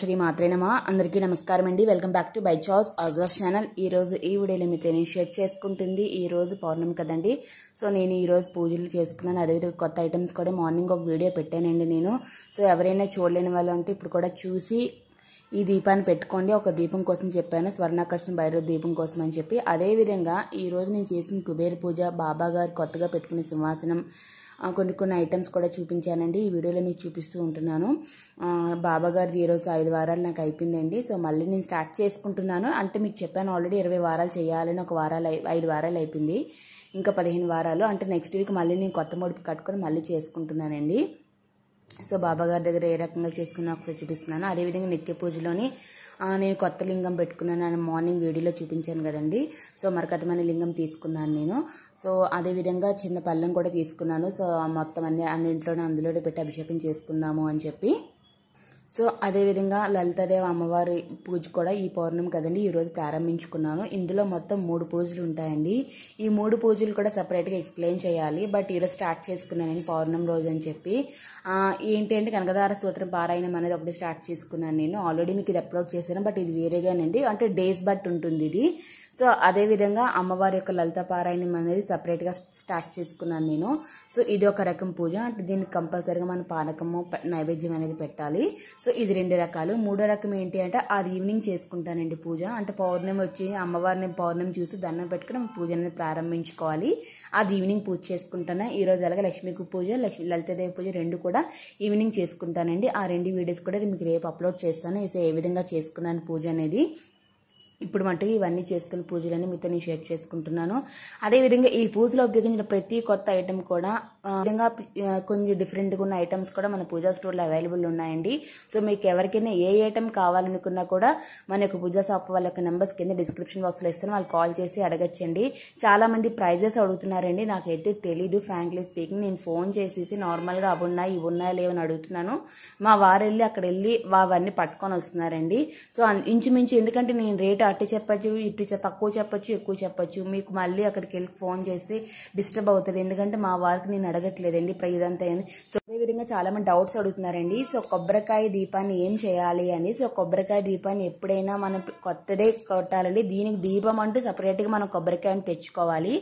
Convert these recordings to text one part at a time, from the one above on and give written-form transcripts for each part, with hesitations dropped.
శ్రీ మాత్రే నమః. అందరికీ నమస్కారం అండి. Welcome back to by choice ఆజాస్ ఛానల్. ఈ రోజు ఈ వీడియోలో మీతో నేను షేర్ చేసుకుంటుంది ఈ రోజు పౌర్ణమి కదండి. సో నేను ఈ రోజు పూజలు చేసుకున్నాను. అదేవిధంగా కొత్త ఐటమ్స్ కూడా మార్నింగ్ ఒక వీడియో పెట్టానండి నేను. సో ఎవరైనా చూడలేని వాళ్ళు అంటే ఇప్పుడు కూడా చూసి ఈ దీపాన్ని పెట్టుకోండి. ఒక దీపం కోసం చెప్పాను, స్వర్ణాకర్షణ భైరవ దీపం కోసం అని చెప్పి. అదేవిధంగా ఈరోజు నేను చేసిన కుబేర పూజ, బాబా గారు కొత్తగా పెట్టుకునే సింహాసనం, కొన్ని ఐటమ్స్ కూడా చూపించానండి. ఈ వీడియోలో మీకు చూపిస్తూ ఉంటున్నాను. బాబా గారిది ఈరోజు 5 వారాలు నాకు అయిపోయిందండి. సో మళ్ళీ నేను స్టార్ట్ చేసుకుంటున్నాను. అంటే మీకు చెప్పాను ఆల్రెడీ 20 వారాలు చేయాలని. 5 వారాలు అయిపోయింది, ఇంకా 15 వారాలు. అంటే నెక్స్ట్ వీక్ మళ్ళీ నేను కొత్త ముడుపు కట్టుకొని మళ్ళీ చేసుకుంటున్నానండి. సో బాబా గారి దగ్గర ఏ రకంగా చేసుకున్నా ఒకసారి చూపిస్తున్నాను. అదేవిధంగా నిత్య పూజలోని నేను కొత్త లింగం పెట్టుకున్నాను, మార్నింగ్ వీడియోలో చూపించాను కదండి. సో మరకతమైన లింగం తీసుకున్నాను నేను. సో అదేవిధంగా చిన్న పళ్ళెం కూడా తీసుకున్నాను. సో మొత్తం అన్నింట్లోనే అందులోనే పెట్టి అభిషేకం చేసుకుందాము అని చెప్పి. సో అదేవిధంగా లలితాదేవి అమ్మవారి పూజ కూడా ఈ పౌర్ణమి కదండి ఈరోజు ప్రారంభించుకున్నాను. ఇందులో మొత్తం 3 పూజలు ఉంటాయండి. ఈ 3 పూజలు కూడా సపరేట్గా ఎక్స్ప్లెయిన్ చేయాలి. బట్ ఈరోజు స్టార్ట్ చేసుకున్నాను పౌర్ణమి రోజు అని చెప్పి. ఏంటి అంటే కనకదార స్తోత్రం పారాయణం అనేది ఒకటి స్టార్ట్ చేసుకున్నాను నేను. ఆల్రెడీ మీకు ఇది అప్లోడ్ చేశాను, బట్ ఇది వేరేగానండి. అంటే డేస్ బట్టి ఉంటుంది ఇది. సో అదేవిధంగా అమ్మవారి యొక్క లలిత పారాయణం అనేది సపరేట్గా స్టార్ట్ చేసుకున్నాను నేను. సో ఇది ఒక రకం పూజ. అంటే దీనికి కంపల్సరీగా మన పానకము నైవేద్యం అనేది పెట్టాలి. సో ఇది 2 రకాలు. 3వ రకం ఏంటి అంటే అది ఈవినింగ్ చేసుకుంటానండి పూజ. అంటే పౌర్ణమి వచ్చి అమ్మవారిని పౌర్ణమి చూసి దండం పెట్టుకుని పూజ అనేది ప్రారంభించుకోవాలి. అది ఈవినింగ్ పూజ చేసుకుంటాను. ఈరోజు అలాగే లక్ష్మీకి పూజ, లలితాదేవి పూజ 2 కూడా ఈవినింగ్ చేసుకుంటానండి. ఆ 2 వీడియోస్ కూడా మీకు రేపు అప్లోడ్ చేస్తాను. ఏ విధంగా చేసుకున్నాను పూజ అనేది. ఇప్పుడు మటుకు ఇవన్నీ చేసుకున్న పూజలన్నీ మీతో నేను షేర్ చేసుకుంటున్నాను. అదేవిధంగా ఈ పూజలో ఉపయోగించిన ప్రతి కొత్త ఐటమ్ కూడా విధంగా కొన్ని డిఫరెంట్గా ఉన్న ఐటమ్స్ కూడా మన పూజా స్టోర్లో అవైలబుల్ ఉన్నాయండి. సో మీకు ఎవరికైనా ఏ ఐటమ్ కావాలనుకున్నా కూడా మన యొక్క పూజా షాప్ వాళ్ళ యొక్క నెంబర్స్ కింద డిస్క్రిప్షన్ బాక్స్లో ఇస్తాను, వాళ్ళు కాల్ చేసి అడగచ్చండి. చాలా మంది ప్రైజెస్ అడుగుతున్నారండి. నాకైతే తెలీదు ఫ్రాంక్లీ స్పీకింగ్. నేను ఫోన్ చేసేసి నార్మల్గా అవి ఉన్నాయి ఇవి ఉన్నాయా లేవని అడుగుతున్నాను. మా వారు వెళ్ళి అక్కడ వెళ్ళి అవన్నీ పట్టుకొని వస్తున్నారండి. సో ఇంచుమించు ఎందుకంటే నేను రేటు అటు చెప్పచ్చు, ఇటు తక్కువ చెప్పచ్చు, ఎక్కువ చెప్పచ్చు. మీకు మళ్ళీ అక్కడికి వెళ్ళి ఫోన్ చేసి డిస్టర్బ్ అవుతుంది. ఎందుకంటే మా వారికి నేను అడగట్లేదండి ప్రైజ్ అంతా. సో అదేవిధంగా చాలా మంది డౌట్స్ అడుగుతున్నారండి. సో కొబ్బరికాయ దీపాన్ని ఏం చేయాలి అని. సో కొబ్బరికాయ దీపాన్ని ఎప్పుడైనా మనం కొత్తదే కొట్టాలండి. దీనికి దీపం అంటూ సపరేట్గా మనం కొబ్బరికాయని తెచ్చుకోవాలి.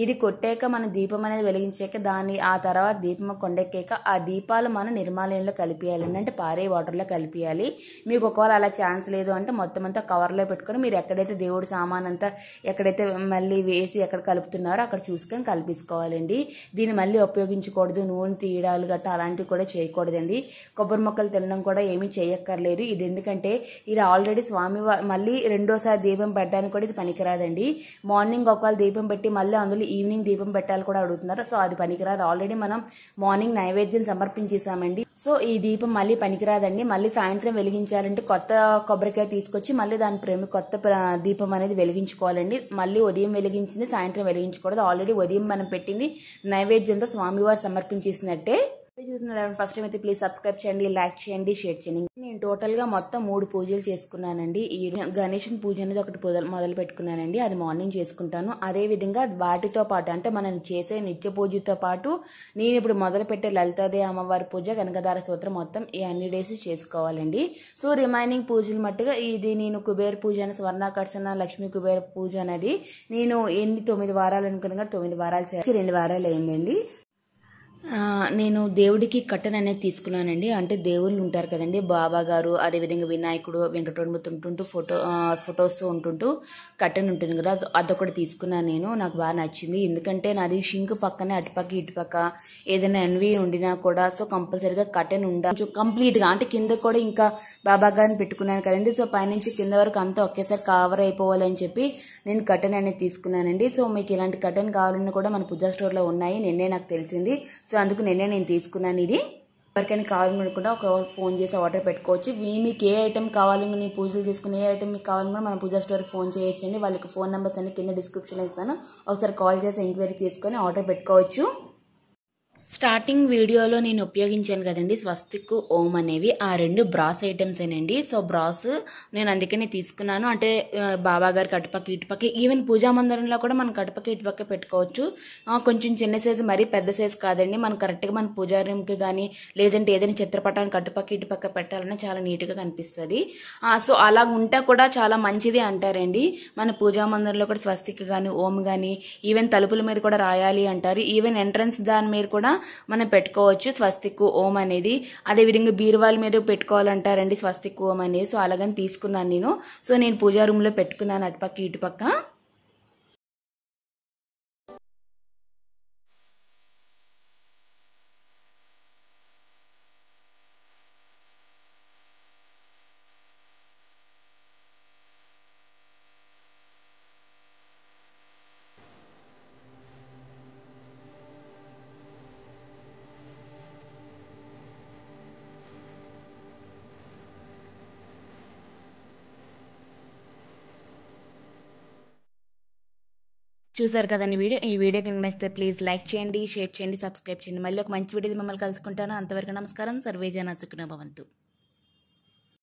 ఇది కొట్టాక మనం దీపం అనేది వెలిగించాక ఆ తర్వాత దీపం కొండెక్కాక ఆ దీపాలు మనం నిర్మాలయంలో కలిపేయాలండి. అంటే పారే వాటర్లో కలిపేయాలి. మీకు ఒకవేళ అలా ఛాన్స్ లేదు అంటే మొత్తం అంతా కవర్లో పెట్టుకుని మీరు ఎక్కడైతే దేవుడి సామాన్ అంతా ఎక్కడైతే మళ్ళీ వేసి ఎక్కడ కలుపుతున్నారో అక్కడ చూసుకొని కలిపేసుకోవాలండి. దీన్ని మళ్ళీ ఉపయోగించకూడదు. నూనె తీయడాలు గట్రా అలాంటివి కూడా చేయకూడదండి. కొబ్బరి మొక్కలు తినడం కూడా ఏమీ చేయక్కర్లేదు. ఇది ఎందుకంటే ఇది ఆల్రెడీ మళ్ళీ రెండోసారి దీపం పెట్టడానికి కూడా ఇది పనికిరాదండి. మార్నింగ్ ఒకవేళ దీపం పెట్టి మళ్ళీ అందులో ఈవినింగ్ దీపం పెట్టాలి కూడా అడుగుతున్నారు. సో అది పనికిరాదు. ఆల్రెడీ మనం మార్నింగ్ నైవేద్యం సమర్పించేసామండి. సో ఈ దీపం మళ్ళీ పనికిరాదండి. మళ్ళీ సాయంత్రం వెలిగించాలంటే కొత్త కొబ్బరికాయ తీసుకొచ్చి మళ్ళీ దాని కొత్త దీపం అనేది వెలిగించుకోవాలండి. మళ్ళీ ఉదయం వెలిగించింది సాయంత్రం వెలిగించకూడదు. ఆల్రెడీ ఉదయం మనం పెట్టింది నైవేద్యంతో స్వామివారు సమర్పించేసినట్టే. చూస్తున్నాను ఫస్ట్ టైం అయితే ప్లీజ్ సబ్స్క్రైబ్ చేయండి, లైక్ చేయండి, షేర్ చేయండి. నేను టోటల్ గా మొత్తం 3 పూజలు చేసుకున్నానండి. ఈ గణేశుని పూజ అనేది ఒకటి మొదలు పెట్టుకున్నానండి. అది మార్నింగ్ చేసుకుంటాను. అదే విధంగా వాటితో పాటు అంటే మనం చేసే నిత్య పూజతో పాటు నేను ఇప్పుడు మొదలు పెట్టే లలితాదేవి అమ్మవారి పూజ, కనకదార స్తోత్రం మొత్తం ఈ అన్ని డేస్ చేసుకోవాలండి. సో రిమైనింగ్ పూజలు మట్టుగా ఇది నేను కుబేర పూజ అని స్వర్ణాకర్షణ లక్ష్మీ కుబేర పూజ అనేది నేను 9 వారాలు అనుకున్నా 9 వారాలు 2 వారాలు అయిందండి. నేను దేవుడికి కట్టెన్ అనేది తీసుకున్నానండి. అంటే దేవుళ్ళు ఉంటారు కదండి, బాబా గారు, అదేవిధంగా వినాయకుడు, వెంకటరమణమూర్తి ఉంటుంటూ ఫొటోస్ ఉంటుంటూ కట్టెన్ ఉంటుంది కదా, అదొకటి తీసుకున్నాను నేను. నాకు బాగా నచ్చింది. ఎందుకంటే నాది షింక్ పక్కనే అటుపక్క ఇటుపక్క ఏదైనా ఎన్వి ఉండినా కూడా సో కంపల్సరీగా కట్టెన్ ఉండాలి కంప్లీట్గా. అంటే కింద కూడా ఇంకా బాబా గారిని పెట్టుకున్నాను కదండి. సో పైనుంచి కింద వరకు అంతా ఒకేసారి కవర్ అయిపోవాలని చెప్పి నేను కట్టెన్ అనేది తీసుకున్నానండి. సో మీకు ఇలాంటి కట్టెన్ కావాలన్నా కూడా మన పూజా స్టోర్లో ఉన్నాయి. నిన్నే నాకు తెలిసింది. సో అందుకు నేను తీసుకున్నాను. ఇది ఎవరికైనా కావాలనుకుంటే ఒక ఫోన్ చేసి ఆర్డర్ పెట్టుకోవచ్చు. మీకు ఏ ఐటమ్ కావాలి, నేను పూజలు చేసుకుని ఏ ఐటమ్ మీకు కావాలన్నా మన పూజా స్టోర్కి ఫోన్ చేయొచ్చండి. వాళ్ళకి ఫోన్ నెంబర్స్ అన్ని కింద డిస్క్రిప్షన్లో ఇస్తాను. ఒకసారి కాల్ చేసి ఎంక్వైరీ చేసుకొని ఆర్డర్ పెట్టుకోవచ్చు. స్టార్టింగ్ వీడియోలో నేను ఉపయోగించాను కదండి స్వస్తిక్ ఓం అనేవి ఆ రెండు బ్రాస్ ఐటమ్స్ ఏనండి. సో బ్రాస్ నేను అందుకనే తీసుకున్నాను. అంటే బాబా గారి కటుపక్క ఇటుపక్క ఈవెన్ పూజా మందిరంలో కూడా మనం కటుపక్క ఇటుపక్క పెట్టుకోవచ్చు. కొంచెం చిన్న సైజు మరీ పెద్ద సైజు కాదండి. మనం కరెక్ట్గా మన పూజా రూమ్కి కానీ లేదంటే ఏదైనా చిత్రపటాన్ని కటుపక్క ఇటుపక్క పెట్టాలన్నా చాలా నీట్గా కనిపిస్తుంది. సో అలా ఉంటే కూడా చాలా మంచిది అంటారండి. మన పూజా మందిరంలో కూడా స్వస్తిక్ కానీ ఓం కానీ ఈవెన్ తలుపుల మీద కూడా రాయాలి అంటారు. ఈవెన్ ఎంట్రన్స్ దాని మీద కూడా మనం పెట్టుకోవచ్చు స్వస్తిక్ ఓం అనేది. అదేవిధంగా బీరువాల మీద పెట్టుకోవాలంటారండి స్వస్తిక్ ఓం అనేది. సో అలాగని తీసుకున్నాను నేను. సో నేను పూజా రూమ్ లో పెట్టుకున్నాను అటుపక్క ఇటుపక్క. చూసారు కదండి వీడియో. ఈ వీడియో కనుక నచ్చితే ప్లీజ్ లైక్ చేయండి, షేర్ చేయండి, సబ్స్క్రైబ్ చేయండి. మళ్ళీ ఒక మంచి వీడియో మిమ్మల్ని కలుసుకుంటాను. అంతవరకు నమస్కారం. సర్వేజన సుఖినో భవంతు.